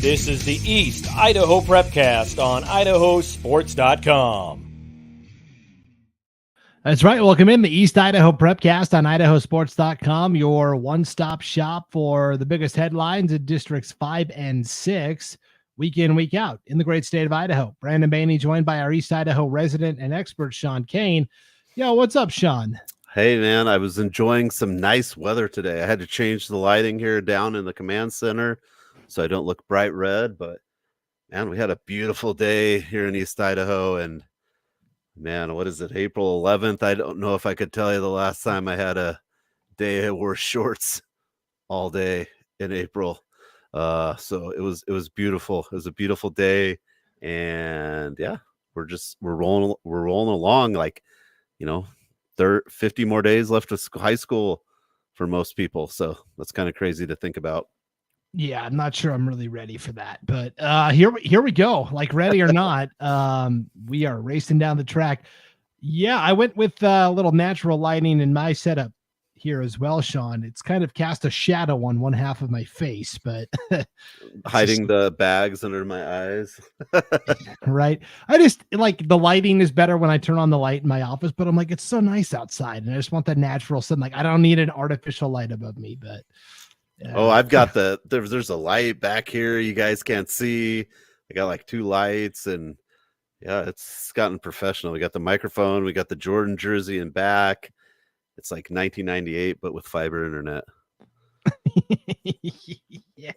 This is the East Idaho Prepcast on IdahoSports.com. That's right. Welcome in the East Idaho Prepcast on IdahoSports.com, your one-stop shop for the biggest headlines in Districts 5 and 6, week in, week out in the great state of Idaho. Brandon Baney joined by our East Idaho resident and expert, Sean Kane. Yo, what's up, Sean? Hey, man, I was enjoying some nice weather today. I had to change the lighting here down in the command center so I don't look bright red, but, man, we had a beautiful day here in East Idaho, and man, what is it, April 11th? I don't know if I could tell you the last time I had a day I wore shorts all day in April. So it was beautiful. It was a beautiful day, and yeah, we're rolling along like, 50 more days left of high school for most people. So that's kind of crazy to think about. Yeah, I'm not sure I'm really ready for that, but here we go. Like, ready or not, we are racing down the track. Yeah, I went with a little natural lighting in my setup here as well, Sean. It's kind of cast a shadow on one half of my face, but hiding the bags under my eyes. Right. I just like the lighting is better when I turn on the light in my office, but I'm like, it's so nice outside, and I just want that natural sun. Like, I don't need an artificial light above me, but. Oh, I've got there's a light back here you guys can't see. I got like 2 lights, and yeah, it's gotten professional. We got the microphone, we got the Jordan jersey in back. It's like 1998, but with fiber internet. Yeah.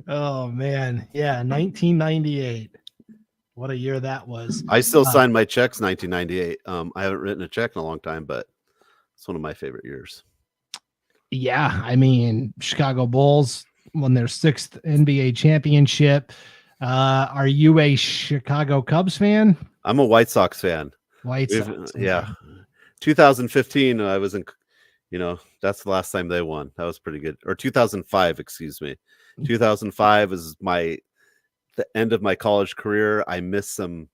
Oh man. Yeah. 1998. What a year that was. I still sign my checks 1998. I haven't written a check in a long time, but it's one of my favorite years. Yeah, I mean, Chicago Bulls won their 6th NBA championship. Are you a Chicago Cubs fan? I'm a White Sox fan. White Sox. Yeah. 2015, I was in, that's the last time they won. That was pretty good. Or 2005, excuse me. 2005 is the end of my college career. I missed some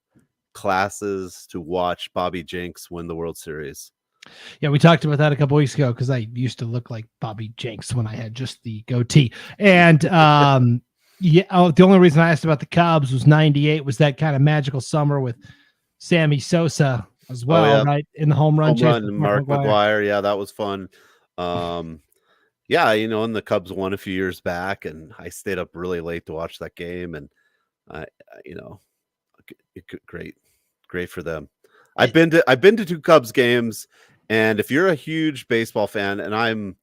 classes to watch Bobby Jenks win the World Series. Yeah, we talked about that a couple weeks ago because I used to look like Bobby Jenks when I had just the goatee. And the only reason I asked about the Cubs was 98 was that kind of magical summer with Sammy Sosa as well, right? In the home run. Mark McGwire. Yeah, that was fun. And the Cubs won a few years back, and I stayed up really late to watch that game, and great for them. I've been to 2 Cubs games. And if you're a huge baseball fan, and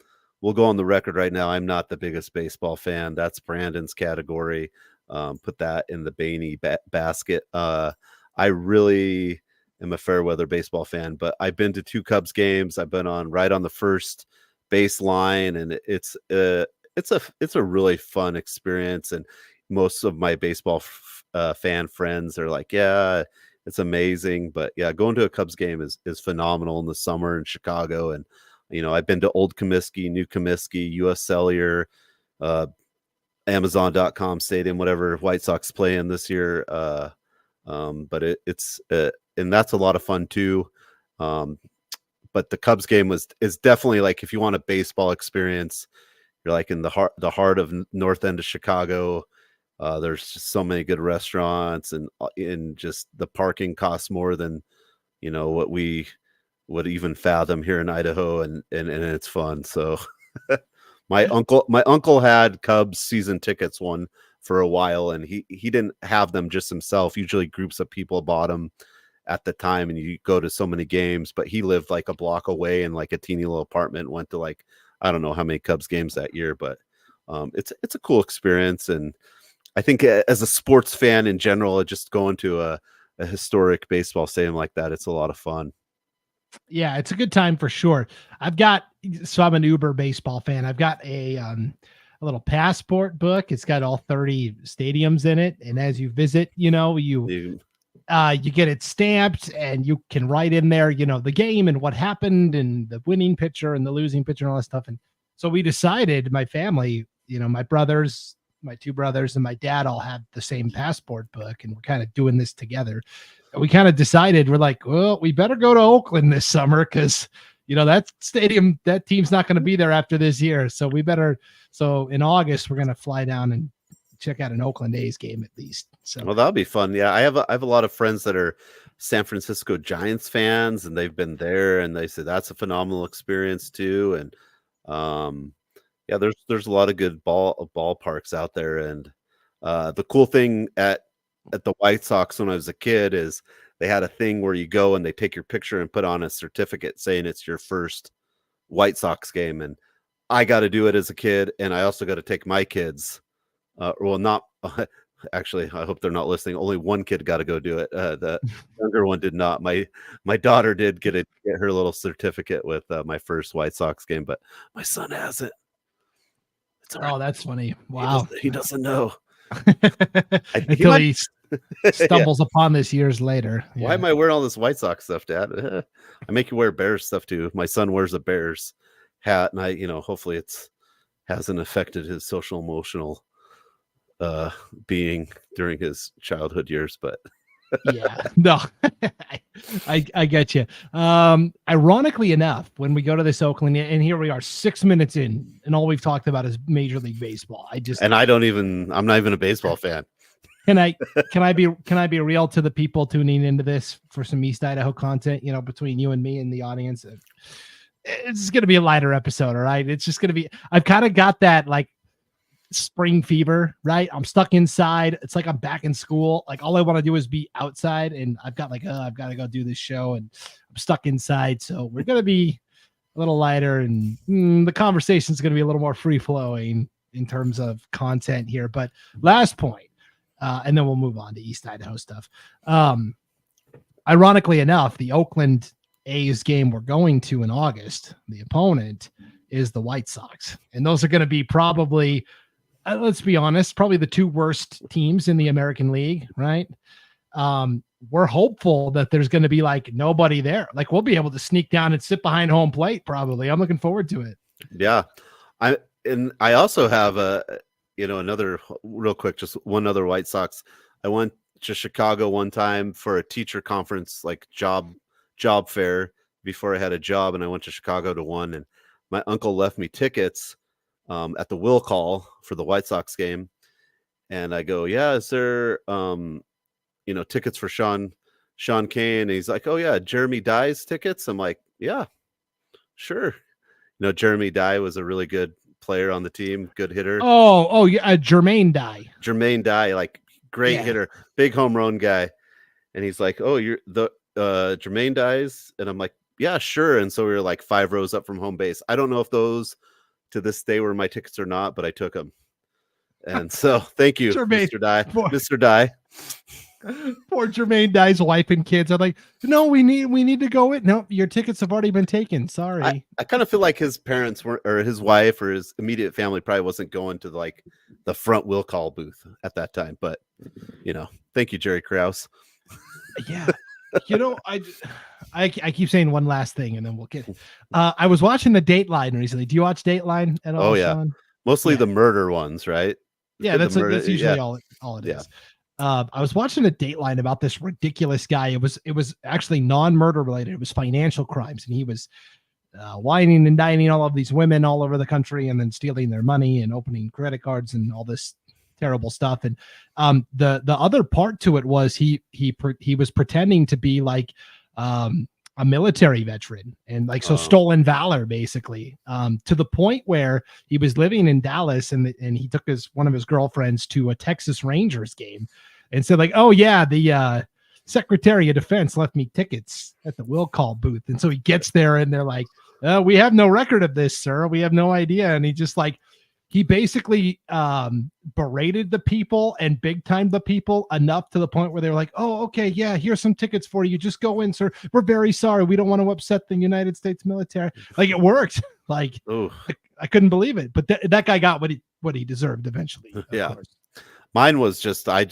we'll go on the record right now, I'm not the biggest baseball fan. That's Brandon's category. Put that in the Baney basket. I really am a fair weather baseball fan, but I've been to 2 Cubs games. I've been right on the first baseline, and it's a really fun experience. And most of my baseball fan friends are like, yeah, it's amazing. But yeah, going to a Cubs game is phenomenal in the summer in Chicago. And, I've been to Old Comiskey, New Comiskey, US Cellular, Amazon.com Stadium, whatever White Sox play in this year. But it's and that's a lot of fun too. But the Cubs game is definitely like, if you want a baseball experience, you're like in the heart of north end of Chicago. There's just so many good restaurants, and just the parking costs more than, what we would even fathom here in Idaho, and it's fun. So my uncle had Cubs season tickets one for a while, and he didn't have them just himself. Usually groups of people bought them at the time, and you go to so many games, but he lived like a block away in like a teeny little apartment, went to like, I don't know how many Cubs games that year, but it's a cool experience. And I think as a sports fan in general, just going to a historic baseball stadium like that, it's a lot of fun. Yeah, it's a good time for sure. I'm an Uber baseball fan. I've got a little passport book. It's got all 30 stadiums in it. And as you visit, you get it stamped, and you can write in there, the game and what happened and the winning pitcher and the losing pitcher and all that stuff. And so we decided, my family, my brothers, my 2 brothers and my dad all have the same passport book, and we're kind of doing this together. And we kind of decided, we're like, well, we better go to Oakland this summer because, that stadium, that team's not going to be there after this year. So in August, we're going to fly down and check out an Oakland A's game at least. So well, that'll be fun. Yeah, I have a lot of friends that are San Francisco Giants fans, and they've been there, and they say that's a phenomenal experience too. And yeah, there's a lot of good ballparks out there. And the cool thing at the White Sox when I was a kid is they had a thing where you go and they take your picture and put on a certificate saying it's your first White Sox game. And I got to do it as a kid, and I also got to take my kids. Well, not actually. I hope they're not listening. Only one kid got to go do it. The younger one did not. My daughter did get her little certificate with my first White Sox game, but my son hasn't. It's all right. Oh, that's funny. Wow, he doesn't know until he stumbles upon this years later. Why am I wearing all this White Sox stuff, Dad? I make you wear Bears stuff too. My son wears a Bears hat, and I, hopefully it's hasn't affected his social emotional being during his childhood years, but yeah, no, I get you. Ironically enough, when we go to this Oakland, and here we are 6 minutes in, and all we've talked about is Major League Baseball. I'm not even a baseball fan. Can I be real to the people tuning into this for some East Idaho content, between you and me and the audience? It's going to be a lighter episode. All right. It's just going to be, I've kind of got that like spring fever, right? I'm stuck inside. It's like I'm back in school. Like all I want to do is be outside, and I've got I've got to go do this show, and I'm stuck inside. So we're going to be a little lighter, and the conversation is going to be a little more free flowing in terms of content here. But last point, and then we'll move on to East Idaho stuff. Ironically enough, the Oakland A's game we're going to in August, the opponent is the White Sox. And those are going to be probably, let's be honest, probably the two worst teams in the American League, right? We're hopeful that there's going to be like nobody there. Like we'll be able to sneak down and sit behind home plate probably. I'm looking forward to it. Yeah. I also have another real quick, just one other White Sox. I went to Chicago one time for a teacher conference, like job fair before I had a job, and I went to Chicago to one, and my uncle left me tickets at the will call for the White Sox game. And I go, yeah, is there tickets for Sean Kane? And he's like, oh yeah, Jeremy Dye's tickets. I'm like, yeah, sure. Jeremy Dye was a really good player on the team, good hitter. Oh yeah, Jermaine Dye, like great hitter, big home run guy. And he's like, oh, you're the Jermaine Dye's? And I'm like, yeah, sure. And so we were like 5 rows up from home base. I don't know if those to this day were my tickets or not, but I took them. And so thank you, Jermaine, Mr. Dye. Poor Jermaine Dye's wife and kids. I'm like, no, we need to go in. No, your tickets have already been taken. Sorry. I kind of feel like his parents were, or his wife or his immediate family probably wasn't going to like the front will call booth at that time. But thank you, Jerry Krause. Yeah. I keep saying one last thing and then we'll get I was watching the Dateline recently. Do you watch Dateline at all? Oh yeah. Sean? Mostly the murder ones, right? Yeah, that's usually all it is. I was watching a Dateline about this ridiculous guy. It was actually non-murder related. It was financial crimes, and he was whining and dining all of these women all over the country, and then stealing their money and opening credit cards and all this terrible stuff. And the other part to it was he was pretending to be like a military veteran and like stolen valor basically, to the point where he was living in Dallas and he took one of his girlfriends to a Texas Rangers game and said like, oh yeah, the Secretary of Defense left me tickets at the will call booth. And so he gets there and they're like, we have no record of this, sir. We have no idea. And he just like, he basically berated the people and big time the people enough to the point where they were like, oh, okay, yeah, here's some tickets for you. Just go in, sir. We're very sorry. We don't want to upset the United States military. Like it worked. Like I couldn't believe it. But that guy got what he deserved eventually. Yeah. Mine was just I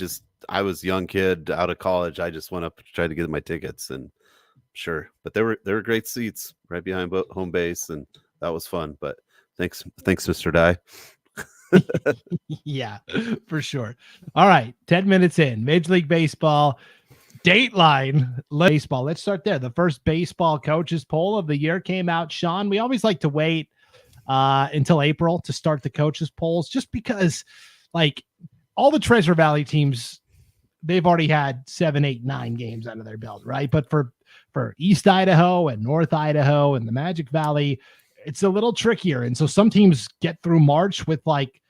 was a young kid out of college. I just went up to try to get my tickets, and sure. But they were great seats right behind home base, and that was fun. But Thanks, Mr. Dye. Yeah, for sure. All right, 10 minutes in. Major League Baseball, Dateline baseball. Let's start there. The first baseball coaches poll of the year came out. Sean, we always like to wait until April to start the coaches polls, just because, like, all the Treasure Valley teams, they've already had 7, 8, 9 games under their belt, right? But for East Idaho and North Idaho and the Magic Valley, it's a little trickier. And so some teams get through March with like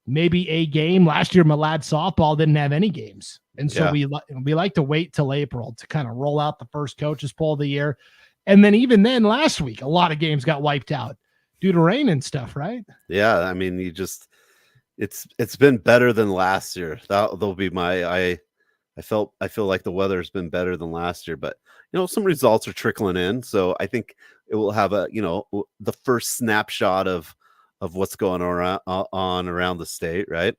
maybe a game. Last year, Malad softball didn't have any games. And so we like to wait till April to kind of roll out the first coaches poll of the year. And then even then last week, a lot of games got wiped out due to rain and stuff, right? Yeah. I mean, it's been better than last year. That'll be I feel like the weather's been better than last year, but some results are trickling in. So I think it will have the first snapshot of what's going on around the state, right?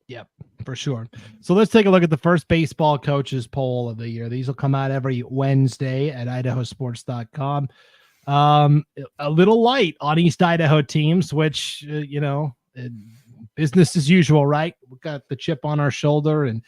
Yep, for sure. So let's take a look at the first baseball coaches poll of the year. These will come out every Wednesday at IdahoSports.com. A little light on East Idaho teams, which, business as usual, right? We've got the chip on our shoulder, and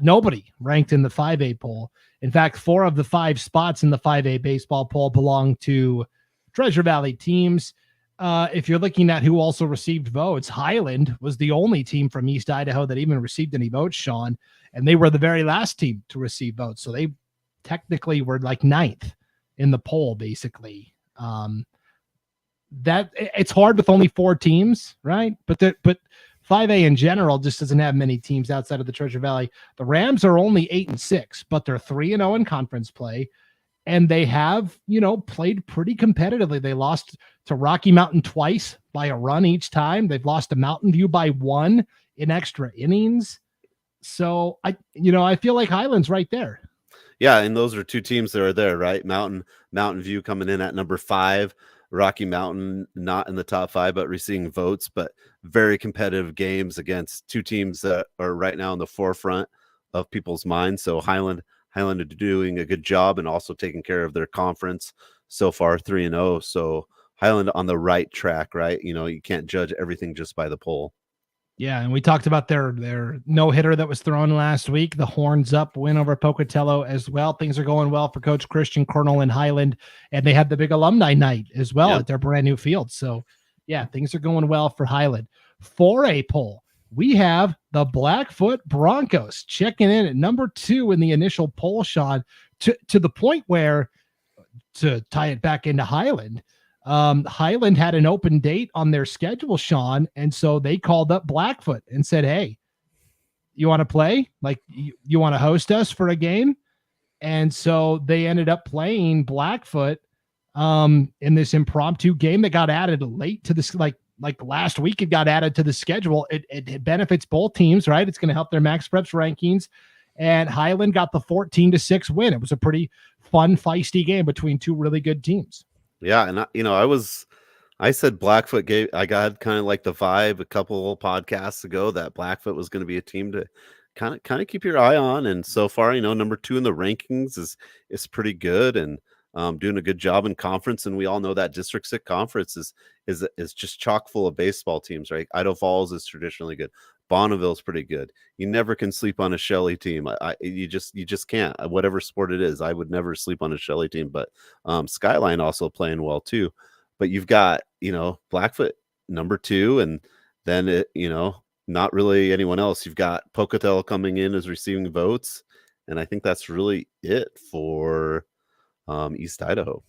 nobody ranked in the 5A poll. In fact, 4 of the 5 spots in the 5A baseball poll belong to Treasure Valley teams. If you're looking at who also received votes, Highland was the only team from East Idaho that even received any votes, Sean, and they were the very last team to receive votes. So they technically were like 9th in the poll, basically. That it's hard with only 4 teams, right? But 5A in general just doesn't have many teams outside of the Treasure Valley. The Rams are only 8-6, but they're 3-0 in conference play. And they have, played pretty competitively. They lost to Rocky Mountain twice by a run each time. They've lost to Mountain View by 1 in extra innings. So I feel like Highland's right there. Yeah, and those are 2 teams that are there, right? Mountain View coming in at number 5. Rocky Mountain not in the top 5, but receiving votes, but very competitive games against 2 teams that are right now in the forefront of people's minds. So Highland are doing a good job and also taking care of their conference so far, 3-0. So Highland on the right track, right? You can't judge everything just by the poll. Yeah, and we talked about their no-hitter that was thrown last week, the Horns Up win over Pocatello as well. Things are going well for Coach Christian Colonel in Highland, and they had the big alumni night as well at their brand new field. So, yeah, things are going well for Highland. For a poll, we have the Blackfoot Broncos checking in at number 2 in the initial poll, Sean, to the point where, to tie it back into Highland, Highland had an open date on their schedule, Sean, and so they called up Blackfoot and said, hey, you want to play? Like, you want to host us for a game? And so they ended up playing Blackfoot in this impromptu game that got added late to this, like last week it got added to the schedule. It benefits both teams, right? It's going to help their Max Preps rankings. And Highland got the 14-6 win. It was a pretty fun, feisty game between 2 really good teams. Yeah, and I said Blackfoot I got kind of like the vibe a couple of podcasts ago that Blackfoot was going to be a team to kind of keep your eye on. And so far, number 2 in the rankings is pretty good and doing a good job in conference. And we all know that District 6 conference is just chock full of baseball teams, right? Idaho Falls is traditionally good. Bonneville's pretty good. You never can sleep on a Shelley team. You just can't. Whatever sport it is, I would never sleep on a Shelley team. But Skyline also playing well too. But you've got Blackfoot number 2, and then not really anyone else. You've got Pocatello coming in as receiving votes, and I think that's really it for East Idaho.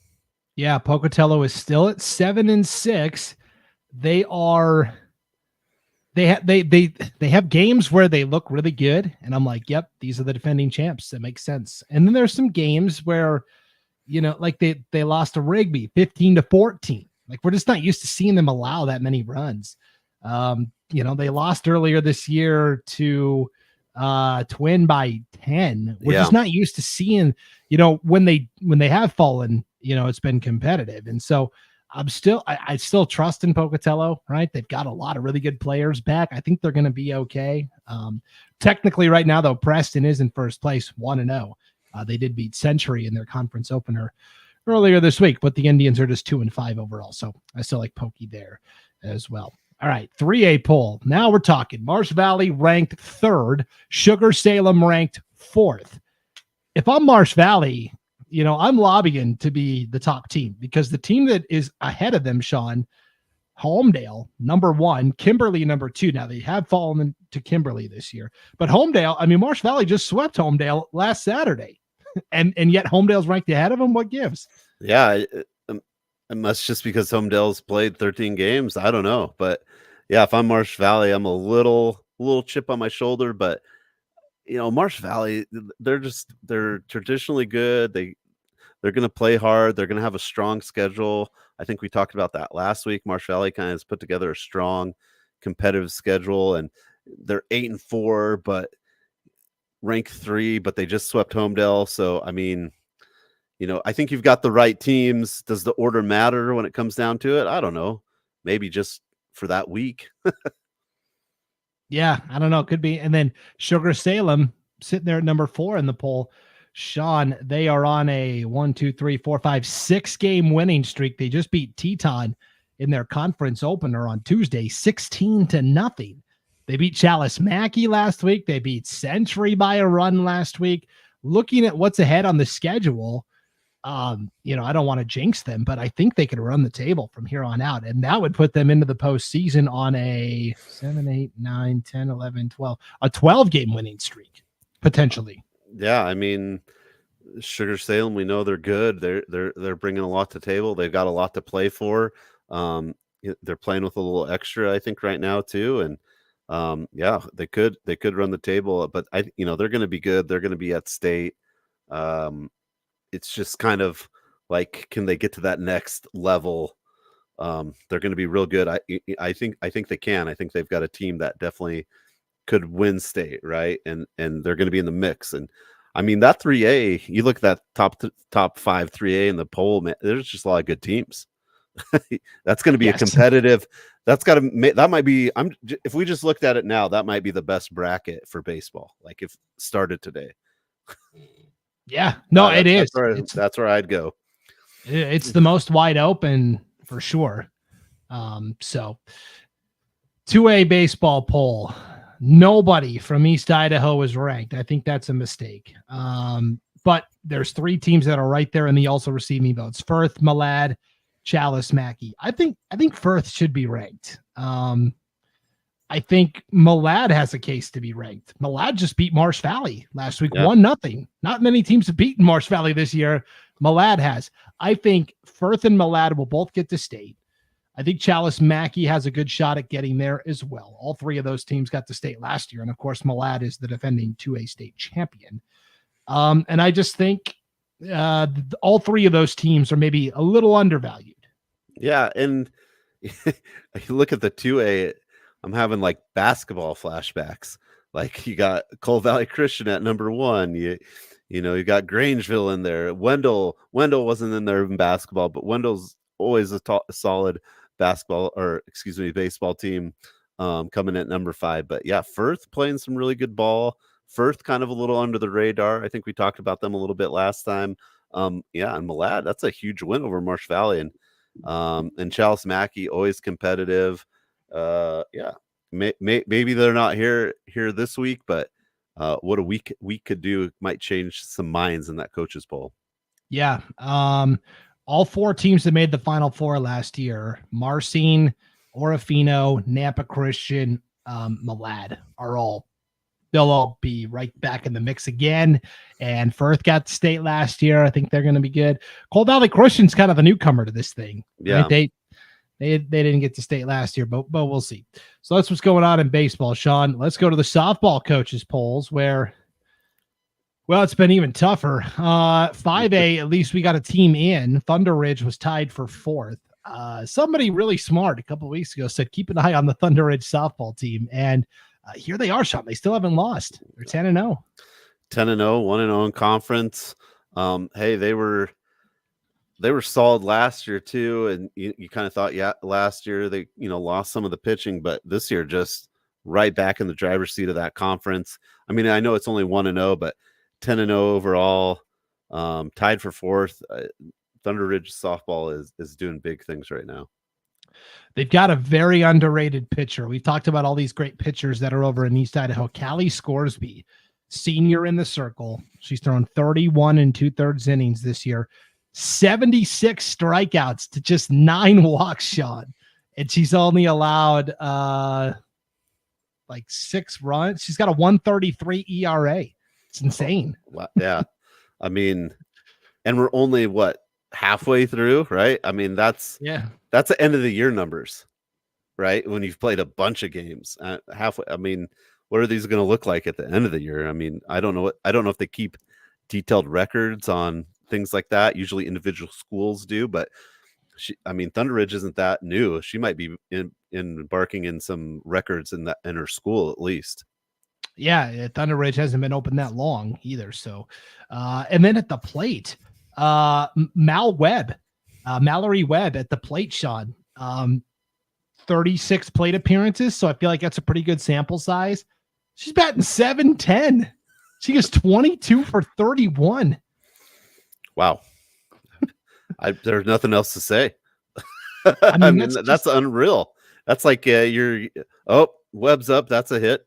Yeah, Pocatello is still at 7-6. They are. They have games where they look really good, and I'm like, yep, these are the defending champs. That makes sense. And then there's some games where, like they lost to Rigby 15-14. Like, we're just not used to seeing them allow that many runs. They lost earlier this year to Twin by 10. We're just not used to seeing, when they have fallen, it's been competitive. And so I still trust in Pocatello, right? They've got a lot of really good players back. I think they're going to be okay. Technically right now, though, Preston is in first place, 1-0. They did beat Century in their conference opener earlier this week, but the Indians are just 2-5 overall. So I still like Pokey there as well. All right, 3A poll. Now we're talking. Marsh Valley ranked 3rd, Sugar Salem ranked 4th. If I'm Marsh Valley, I'm lobbying to be the top team, because the team that is ahead of them, Sean, Homedale, number 1, Kimberly, number 2. Now, they have fallen to Kimberly this year, but Homedale, I mean, Marsh Valley just swept Homedale last Saturday, and yet Homedale's ranked ahead of them. What gives? Yeah, it must just because Homedale's played 13 games. I don't know, but yeah, if I'm Marsh Valley, I'm a little chip on my shoulder, but Marsh Valley, they're traditionally good. They're going to play hard. They're going to have a strong schedule. I think we talked about that last week. Marsh Valley kind of has put together a strong competitive schedule, and they're 8-4, but ranked 3, but they just swept Homedale. So, I mean, I think you've got the right teams. Does the order matter when it comes down to it? I don't know. Maybe just for that week. Yeah, I don't know. It could be. And then Sugar Salem sitting there at number 4 in the poll. Sean, they are on a 6-game winning streak. They just beat Teton in their conference opener on Tuesday, 16-0. They beat Chalice Mackey last week. They beat Century by a run last week. Looking at what's ahead on the schedule, I don't want to jinx them, but I think they could run the table from here on out. And that would put them into the postseason on a 7, 8, 9, 10, 11, 12, a 12-game winning streak, potentially. Yeah, I mean, Sugar Salem, we know they're good. They're bringing a lot to the table. They've got a lot to play for. They're playing with a little extra, I think, right now too. And yeah, they could run the table, but they're going to be good. They're going to be at state. It's just kind of like, can they get to that next level? They're going to be real good. I think they can. I think they've got a team that definitely could win state, right? And they're going to be in the mix. And I mean, that 3A, you look at that top 5 3A in the poll, man, there's just a lot of good teams. That's going to be a competitive. That might be. If we just looked at it now, that might be the best bracket for baseball. Like if started today. Yeah, no, it is. That's where I'd go. It's the most wide open for sure. So 2A baseball poll. Nobody from East Idaho is ranked. I think that's a mistake. But there's 3 teams that are right there in the also receiving votes: Firth, Malad, Chalice, Mackey. I think Firth should be ranked. I think Malad has a case to be ranked. Malad just beat Marsh Valley last week, 1-0. Not many teams have beaten Marsh Valley this year. Malad has. I think Firth and Malad will both get to state. I think Chalice Mackey has a good shot at getting there as well. All 3 of those teams got to state last year. And of course, Malad is the defending 2A state champion. And I just think all 3 of those teams are maybe a little undervalued. Yeah. And you look at the 2A, I'm having like basketball flashbacks. Like you got Cole Valley Christian at number 1. You got Grangeville in there. Wendell wasn't in there in basketball, but Wendell's always a solid baseball team coming at number 5. But yeah, Firth playing some really good ball. Firth kind of a little under the radar. I think we talked about them a little bit last time. And Malad, that's a huge win over Marsh Valley. And Chalice Mackey, always competitive. Maybe they're not here this week, but what a week could do might change some minds in that coaches poll. Yeah. All 4 teams that made the Final Four last year, Marcine, Orofino, Nampa Christian, Malad, they'll all be right back in the mix again. And Firth got to state last year. I think they're going to be good. Cold Valley Christian's kind of a newcomer to this thing. Yeah. Right? They didn't get to state last year, but we'll see. So that's what's going on in baseball, Sean. Let's go to the softball coaches polls where, well, it's been even tougher. 5A, at least we got a team in. Thunder Ridge was tied for 4th. Somebody really smart a couple of weeks ago said, keep an eye on the Thunder Ridge softball team. And here they are, Sean. They still haven't lost. They're 10-0. 10-0, 1-0 in conference. Hey, they were solid last year too. And you kind of thought, last year they, lost some of the pitching, but this year just right back in the driver's seat of that conference. I mean, I know it's only 1-0, but 10-0 overall, tied for 4th. Thunder Ridge softball is doing big things right now. They've got a very underrated pitcher. We've talked about all these great pitchers that are over in East Idaho. Callie Scoresby, senior in the circle. She's thrown 31 2/3 innings this year, 76 strikeouts to just 9 walks, Sean. and she's only allowed like 6 runs. She's got a 1.33 ERA. It's insane. Yeah. I mean, and we're only halfway through, right? I mean, that's the end of the year numbers, right? When you've played a bunch of games halfway. I mean, what are these going to look like at the end of the year? I mean, I don't know if they keep detailed records on things like that. Usually individual schools do, but Thunder Ridge isn't that new. She might be embarking in some records in her school at least. Yeah, Thunder Ridge hasn't been open that long either. So, and then at the plate, Mallory Webb at the plate, Sean, 36 plate appearances. So I feel like that's a pretty good sample size. She's batting .710. She gets 22 for 31. Wow. There's nothing else to say. I mean, that's unreal. That's like Webb's up. That's a hit.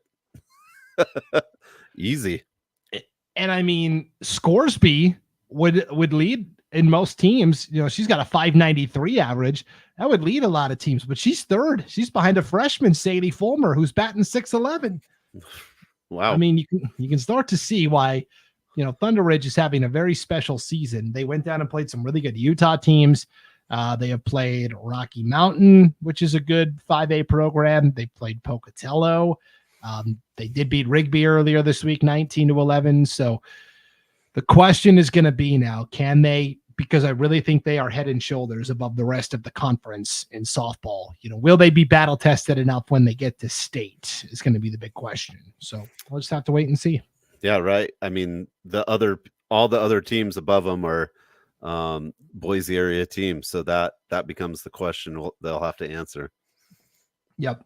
Easy. And I mean, Scoresby would lead in most teams. You know, she's got a 593 average. That would lead a lot of teams, but she's third. She's behind a freshman, Sadie Fulmer, who's batting .611. Wow. I mean, you can start to see why, you know, Thunder Ridge is having a very special season. They went down and played some really good Utah teams. They have played Rocky Mountain, which is a good 5A program. They played Pocatello. They did beat Rigby earlier this week, 19-11. So the question is going to be now, can they, because I really think they are head and shoulders above the rest of the conference in softball. You know, will they be battle tested enough when they get to state is going to be the big question. So we'll just have to wait and see. Yeah, right. I mean, all the other teams above them are Boise area teams. So that becomes the question they'll have to answer. Yep.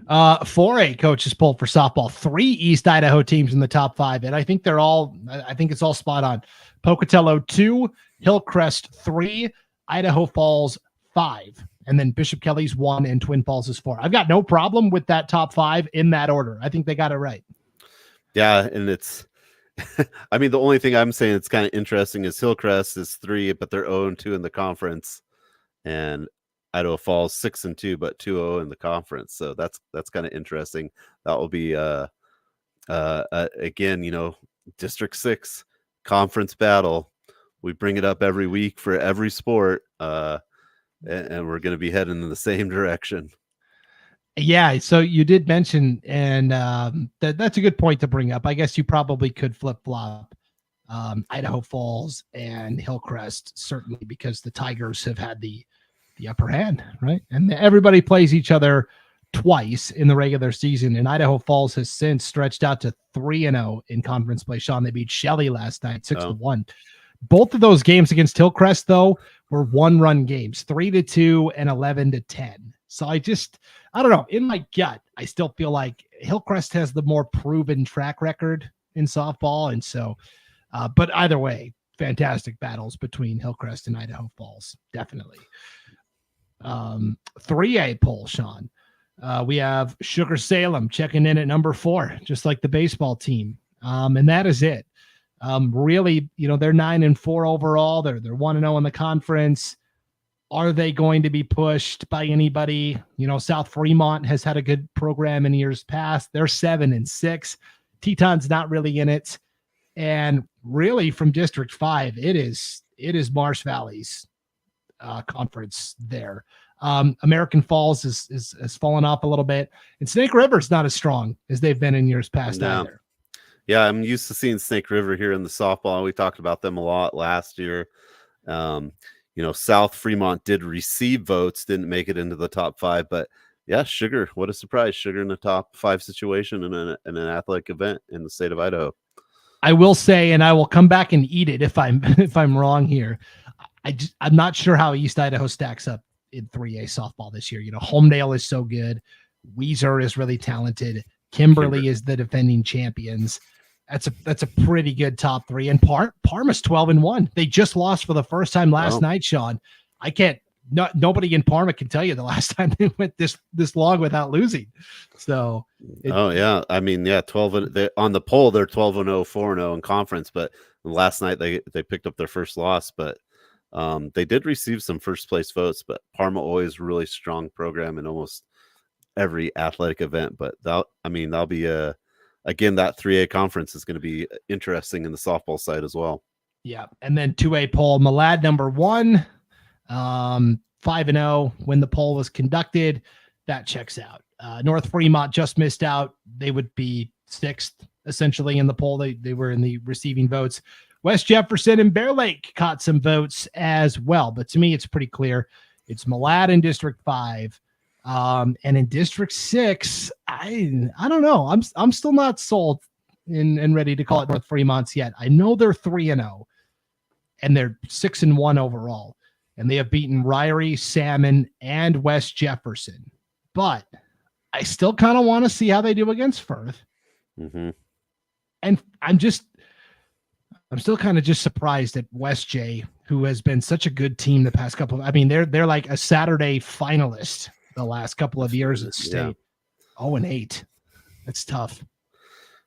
4A coaches poll for softball, 3 East Idaho teams in the top 5. And I think it's all spot on. Pocatello 2, Hillcrest 3, Idaho Falls 5, and then Bishop Kelly's 1 and Twin Falls is 4. I've got no problem with that top 5 in that order. I think they got it right. Yeah. And it's, I mean, the only thing I'm saying it's kind of interesting is Hillcrest is 3, but they're 0-2 in the conference, and Idaho Falls 6-2, but 2-0 in the conference. So that's kind of interesting. That will be again, you know, District 6 conference battle. We bring it up every week for every sport, and we're going to be heading in the same direction. Yeah, so you did mention, and that's a good point to bring up. I guess you probably could flip-flop Idaho Falls and Hillcrest, certainly, because the Tigers have had the upper hand, right? And everybody plays each other twice in the regular season, and Idaho Falls has since stretched out to 3-0 in conference play. Sean, they beat Shelley last night, 6-1. Both of those games against Hillcrest, though, were 1-run games, 3-2 and 11-10. So I don't know. In my gut, I still feel like Hillcrest has the more proven track record in softball. And so, but either way, fantastic battles between Hillcrest and Idaho Falls. Definitely. 3A poll, Sean. We have Sugar Salem checking in at number 4, just like the baseball team. And that is it. Really, you know, they're 9-4 overall. They're 1-0 in the conference. Are they going to be pushed by anybody? You know, South Fremont has had a good program in years past. They're 7-6. Teton's not really in it. And really from District 5, it is Marsh Valley's conference there. American Falls has fallen off a little bit, and Snake River's not as strong as they've been in years past either. Yeah, I'm used to seeing Snake River here in the softball. We talked about them a lot last year. You know, South Fremont did receive votes, didn't make it into the top 5, but yeah, Sugar, what a surprise. Sugar in the top 5 situation in an athletic event in the state of Idaho. I will say, and I will come back and eat it if I'm wrong here. I'm not sure how East Idaho stacks up in 3A softball this year. You know, Homedale is so good. Weiser is really talented. Kimberly is the defending champions. That's a pretty good top 3. And Parma's 12-1. They just lost for the first time last night, Sean. Nobody in Parma can tell you the last time they went this long without losing. So, I mean, 12 on the poll they're 12-0, 4-0 in conference, but last night they picked up their first loss. But They did receive some first place votes, but Parma always really strong program in almost every athletic event. But that'll be again, that 3A conference is going to be interesting in the softball side as well. Yeah. And then 2A poll, Malad number 1, 5-0 when the poll was conducted. That checks out. North Fremont just missed out. They would be 6th essentially in the poll. They were in the receiving votes. West Jefferson and Bear Lake caught some votes as well. But to me, it's pretty clear. It's Malad in District 5. And in District 6, I don't know. I'm still not sold and ready to call it North Fremont's yet. I know they're 3-0 and they're 6-1 overall. And they have beaten Ryrie, Salmon, and West Jefferson. But I still kind of want to see how they do against Firth. Mm-hmm. And I'm still kind of just surprised at West J, who has been such a good team the past couple of, they're like a Saturday finalist the last couple of years at state. 0-8. That's tough.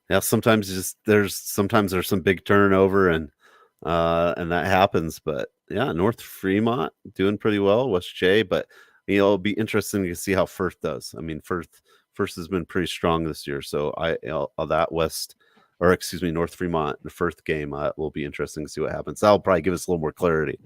Yeah. Sometimes there's some big turnover and that happens, but yeah, North Fremont doing pretty well, West J, but it'll be interesting to see how Firth does. I mean, Firth has been pretty strong this year. So North Fremont, the Firth game will be interesting to see what happens. That'll probably give us a little more clarity.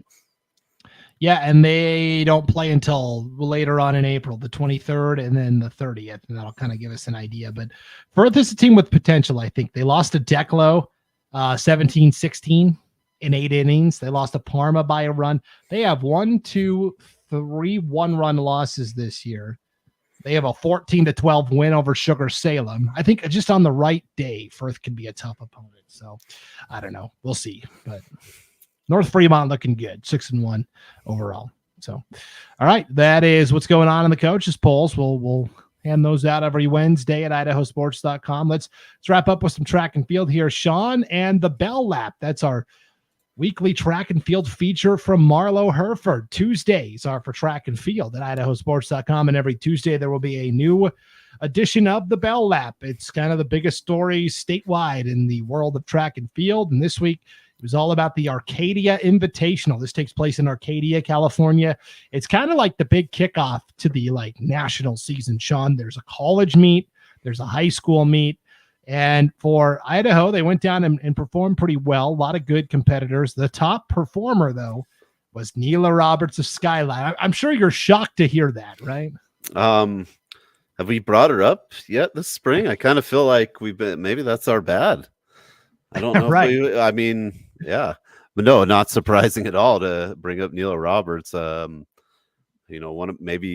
Yeah, and they don't play until later on in April, the 23rd and then the 30th, and that'll kind of give us an idea. But Firth is a team with potential, I think. They lost to Declo 17-16 in 8 innings. They lost to Parma by a run. They have 1, 2, 3 one-run losses this year. They have a 14-12 win over Sugar Salem. I think just on the right day, Firth can be a tough opponent. So I don't know. We'll see. But North Fremont looking good, 6-1 overall. So, all right, that is what's going on in the coaches polls. We'll hand those out every Wednesday at IdahoSports.com. Let's wrap up with some track and field here, Sean, and the Bell Lap. That's our weekly track and field feature from Marlo Hereford. Tuesdays are for track and field at IdahoSports.com, and every Tuesday there will be a new edition of the Bell Lap. It's kind of the biggest story statewide in the world of track and field, and this week it was all about the Arcadia Invitational. This takes place in Arcadia, California. It's kind of like the big kickoff to the national season, Sean. There's a college meet, there's a high school meet. And for Idaho, they went down and performed pretty well. A lot of good competitors. The top performer, though, was Nelah Roberts of Skyline. I'm sure you're shocked to hear that, right? Have we brought her up yet this spring? I kind of feel like maybe that's our bad. I don't know. Right. Yeah. But no, not surprising at all to bring up Nelah Roberts. Maybe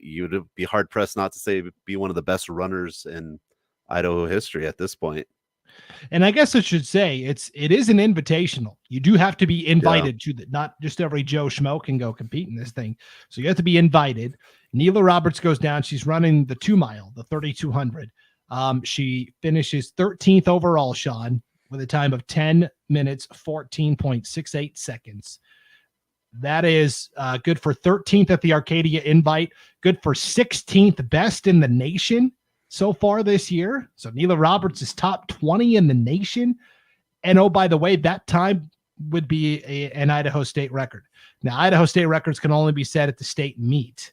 you'd be hard pressed not to say be one of the best runners in Idaho history at this point. And I guess I should say it is an invitational. You do have to be invited to that. Not just every Joe Schmo can go compete in this thing. So you have to be invited. Nelah Roberts goes down. She's running the 2-mile, the 3,200. She finishes 13th overall, Sean, with a time of 10 minutes, 14.68 seconds. That is good for 13th at the Arcadia Invite, good for 16th best in the nation so far this year. So Nelah Roberts is top 20 in the nation. And oh, by the way, that time would be an Idaho State record. Now, Idaho State records can only be set at the state meet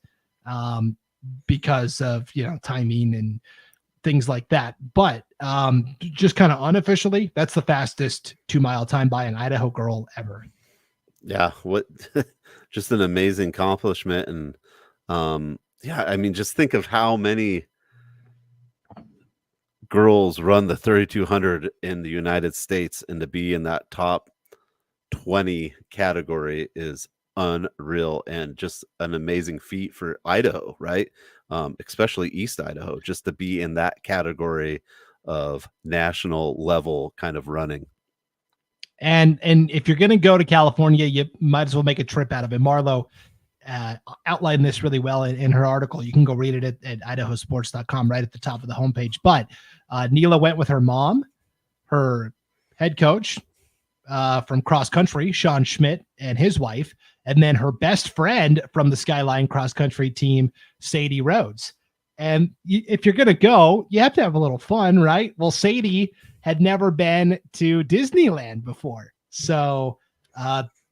because of, timing and things like that. But just kind of unofficially, that's the fastest 2-mile time by an Idaho girl ever. Yeah. What just an amazing accomplishment. And just think of how many girls run the 3,200 in the United States, and to be in that top 20 category is unreal and just an amazing feat for Idaho, right? Especially East Idaho, just to be in that category of national level kind of running. And if you're going to go to California, you might as well make a trip out of it. Marlo outlined this really well in her article. You can go read it at IdahoSports.com right at the top of the homepage. But Nelah went with her mom, her head coach from cross country, Sean Schmidt, and his wife, and then her best friend from the Skyline cross country team, Sadie Rhodes. And if you're going to go, you have to have a little fun, right? Well, Sadie had never been to Disneyland before. So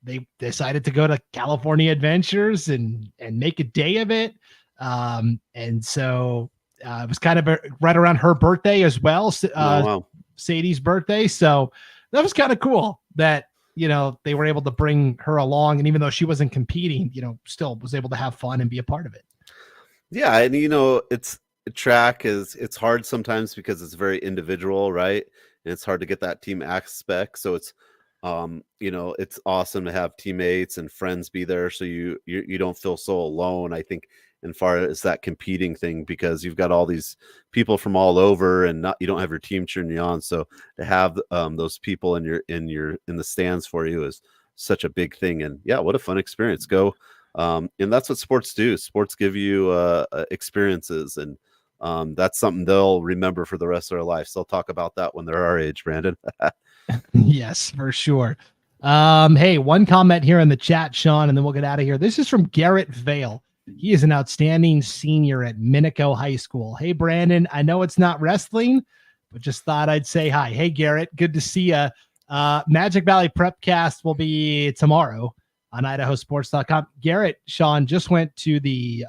they decided to go to California Adventures and make a day of it. And so it was kind of right around her birthday as well. Wow. Sadie's birthday. So that was kind of cool that, they were able to bring her along. And even though she wasn't competing, still was able to have fun and be a part of it. Yeah. And, it's hard sometimes because it's very individual, right? And it's hard to get that team aspect. So it's, it's awesome to have teammates and friends be there. So you don't feel so alone, I think, as far as that competing thing, because you've got all these people from all over and you don't have your team cheering you on. So to have those people in the stands for you is such a big thing. And yeah, what a fun experience. Go. And that's what sports do. Sports give you experiences, and that's something they'll remember for the rest of their life. So they'll talk about that when they're our age, Brandon. Yes, for sure. Hey, one comment here in the chat, Sean, and then we'll get out of here. This is from Garrett Vale. He is an outstanding senior at Minico High School. Hey, Brandon, I know it's not wrestling, but just thought I'd say hi. Hey, Garrett, good to see you. Magic Valley Prepcast will be tomorrow on IdahoSports.com. Garrett, Sean, just went to the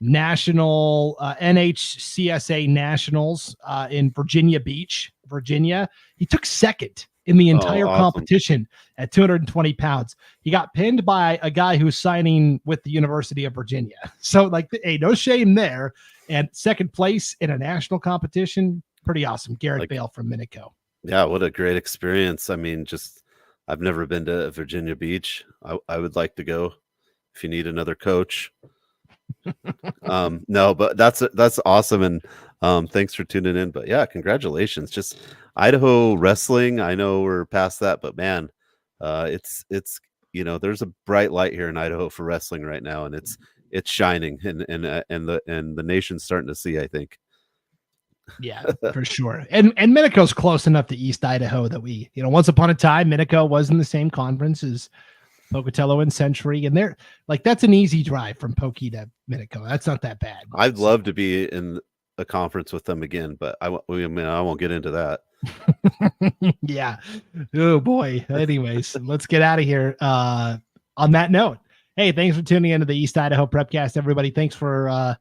national NHCSA Nationals in Virginia Beach, Virginia. He took second in the entire competition at 220 pounds. He got pinned by a guy who's signing with the University of Virginia. So hey, no shame there. And second place in a national competition, pretty awesome. Garrett Vale from Minico. Yeah, what a great experience. I mean, I've never been to Virginia Beach. I would like to go if you need another coach. No, but that's awesome. And thanks for tuning in. But yeah, congratulations. Just Idaho wrestling. I know we're past that, but man, it's there's a bright light here in Idaho for wrestling right now, and it's shining, and the nation's starting to see, I think. Yeah, for sure. And Minico's close enough to East Idaho that we, once upon a time, Minico was in the same conference as Pocatello and Century, and they're that's an easy drive from Pokey to Minico. That's not that bad. I'd love to be in a conference with them again, but I won't get into that. Yeah. Oh boy. Anyways, let's get out of here. On that note, hey, thanks for tuning into the East Idaho Prepcast, everybody. Thanks for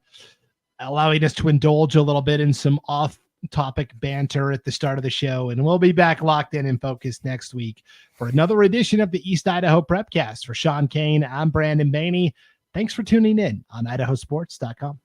allowing us to indulge a little bit in some off-topic banter at the start of the show, and we'll be back locked in and focused next week for another edition of the East Idaho Prepcast. For Sean Kane, I'm Brandon Baney. Thanks for tuning in on IdahoSports.com.